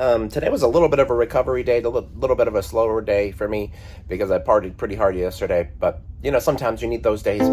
Today was a little bit of a recovery day, a little bit of a slower day for me because I partied pretty hard yesterday. But, sometimes you need those days.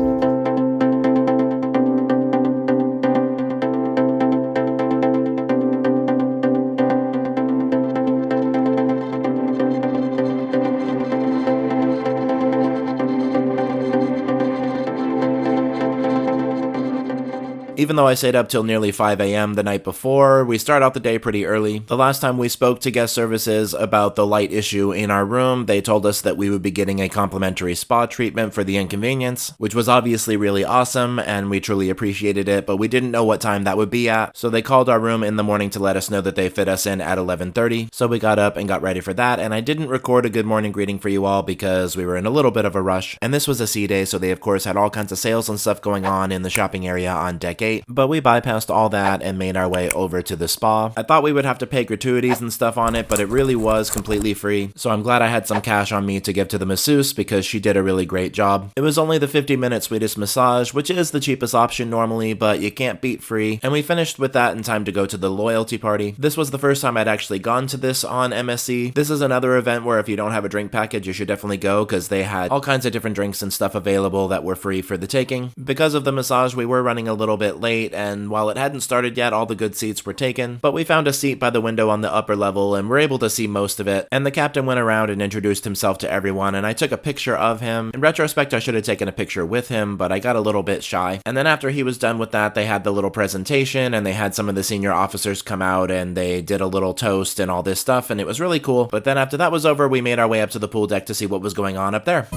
Even though I stayed up till nearly 5 a.m. the night before, we start out the day pretty early. The last time we spoke to guest services about the light issue in our room, they told us that we would be getting a complimentary spa treatment for the inconvenience, which was obviously really awesome, and we truly appreciated it, but we didn't know what time that would be at, so they called our room in the morning to let us know that they fit us in at 11:30, so we got up and got ready for that, and I didn't record a good morning greeting for you all because we were in a little bit of a rush, and this was a sea day, so they of course had all kinds of sales and stuff going on in the shopping area on deck 8. But we bypassed all that and made our way over to the spa. I thought we would have to pay gratuities and stuff on it, but it really was completely free, so I'm glad I had some cash on me to give to the masseuse because she did a really great job. It was only the 50-minute Swedish massage, which is the cheapest option normally, but you can't beat free, and we finished with that in time to go to the loyalty party. This was the first time I'd actually gone to this on MSC. This is another event where if you don't have a drink package, you should definitely go because they had all kinds of different drinks and stuff available that were free for the taking. Because of the massage, we were running a little bit late, and while it hadn't started yet, all the good seats were taken, but we found a seat by the window on the upper level and were able to see most of it, and the captain went around and introduced himself to everyone, and I took a picture of him. In retrospect, I should have taken a picture with him, but I got a little bit shy. And then after he was done with that, they had the little presentation, and they had some of the senior officers come out, and they did a little toast and all this stuff, and it was really cool. But then after that was over, we made our way up to the pool deck to see what was going on up there.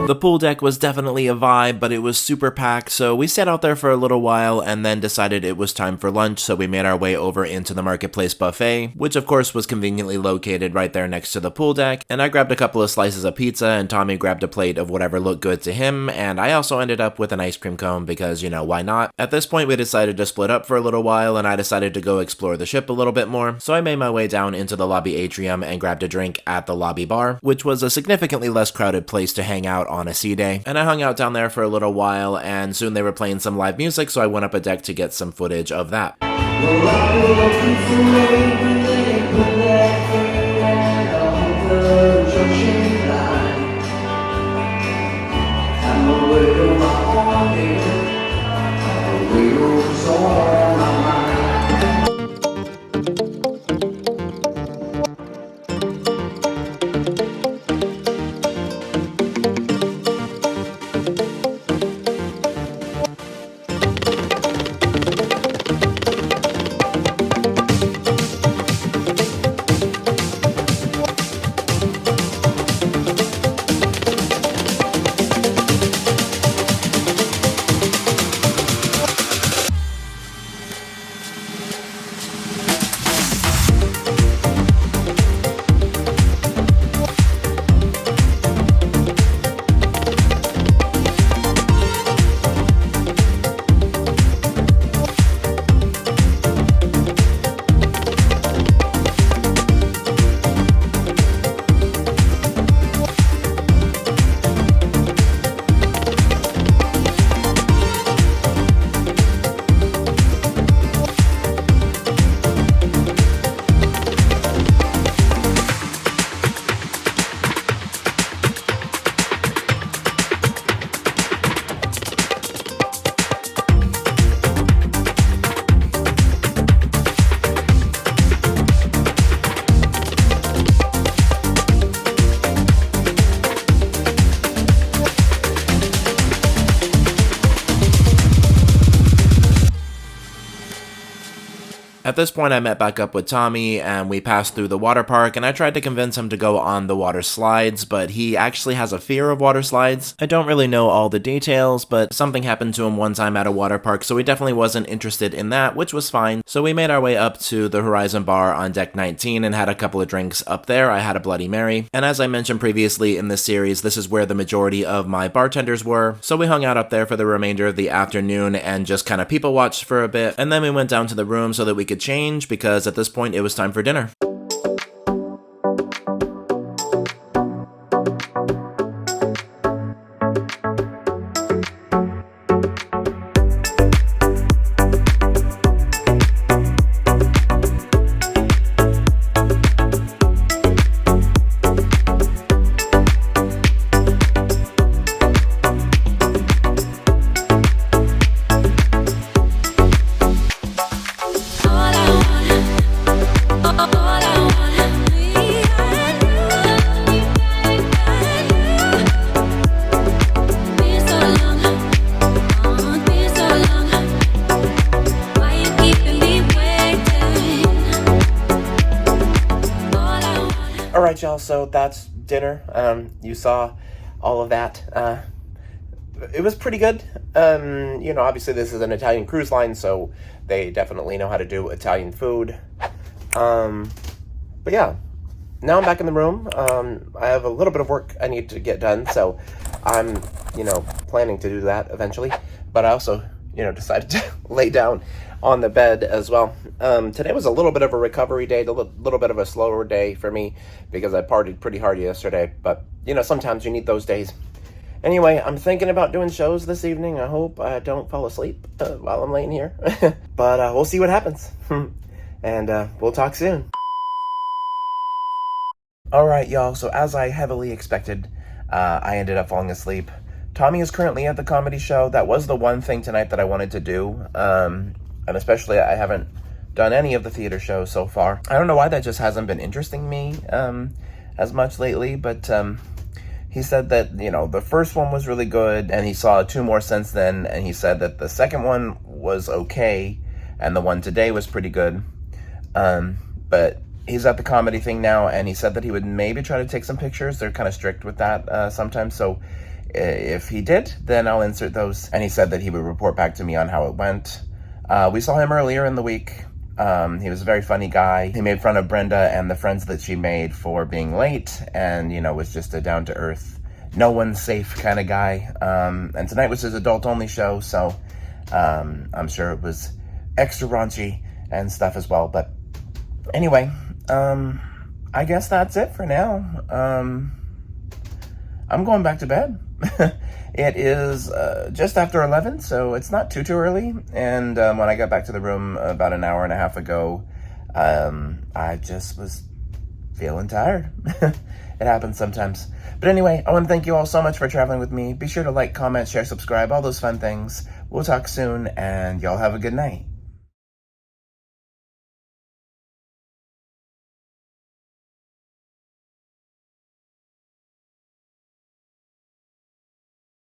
The pool deck was definitely a vibe, but it was super packed, so we sat out there for a little while and then decided it was time for lunch, so we made our way over into the Marketplace buffet, which of course was conveniently located right there next to the pool deck, and I grabbed a couple of slices of pizza and Tommy grabbed a plate of whatever looked good to him, and I also ended up with an ice cream cone because, why not? At this point we decided to split up for a little while and I decided to go explore the ship a little bit more, so I made my way down into the lobby atrium and grabbed a drink at the lobby bar, which was a significantly less crowded place to hang out on a sea day, and I hung out down there for a little while, and soon they were playing some live music, so I went up a deck to get some footage of that. At this point, I met back up with Tommy, and we passed through the water park, and I tried to convince him to go on the water slides, but he actually has a fear of water slides. I don't really know all the details, but something happened to him one time at a water park, so he definitely wasn't interested in that, which was fine. So we made our way up to the Horizon Bar on deck 19 and had a couple of drinks up there. I had a Bloody Mary, and as I mentioned previously in this series, this is where the majority of my bartenders were, so we hung out up there for the remainder of the afternoon and just kind of people watched for a bit, and then we went down to the room so that we could change because at this point it was time for dinner. All right, y'all, so that's dinner. You saw all of that. It was pretty good. Obviously this is an Italian cruise line, so they definitely know how to do Italian food. But yeah, now I'm back in the room. I have a little bit of work I need to get done, so I'm, planning to do that eventually. But I also, decided to lay down on the bed as well. Today was a little bit of a recovery day, a little bit of a slower day for me because I partied pretty hard yesterday. But, sometimes you need those days. Anyway, I'm thinking about doing shows this evening. I hope I don't fall asleep while I'm laying here. But we'll see what happens. And we'll talk soon. Alright, y'all, so as I heavily expected, I ended up falling asleep. Tommy is currently at the comedy show. That was the one thing tonight that I wanted to do. And especially, I haven't done any of the theater shows so far. I don't know why that just hasn't been interesting me as much lately, but he said that, the first one was really good, and he saw 2 more since then, and he said that the second one was okay, and the one today was pretty good. But he's at the comedy thing now, and he said that he would maybe try to take some pictures. They're kind of strict with that sometimes, so if he did, then I'll insert those. And he said that he would report back to me on how it went. We saw him earlier in the week. He was a very funny guy. He made fun of Brenda and the friends that she made for being late, and, was just a down-to-earth, no one's safe kind of guy. And tonight was his adult-only show, so I'm sure it was extra raunchy and stuff as well. But anyway, I guess that's it for now. I'm going back to bed. It is just after 11, so it's not too early. And when I got back to the room about an hour and a half ago, I just was feeling tired. It happens sometimes. But anyway, I want to thank you all so much for traveling with me. Be sure to like, comment, share, subscribe, all those fun things. We'll talk soon, and y'all have a good night.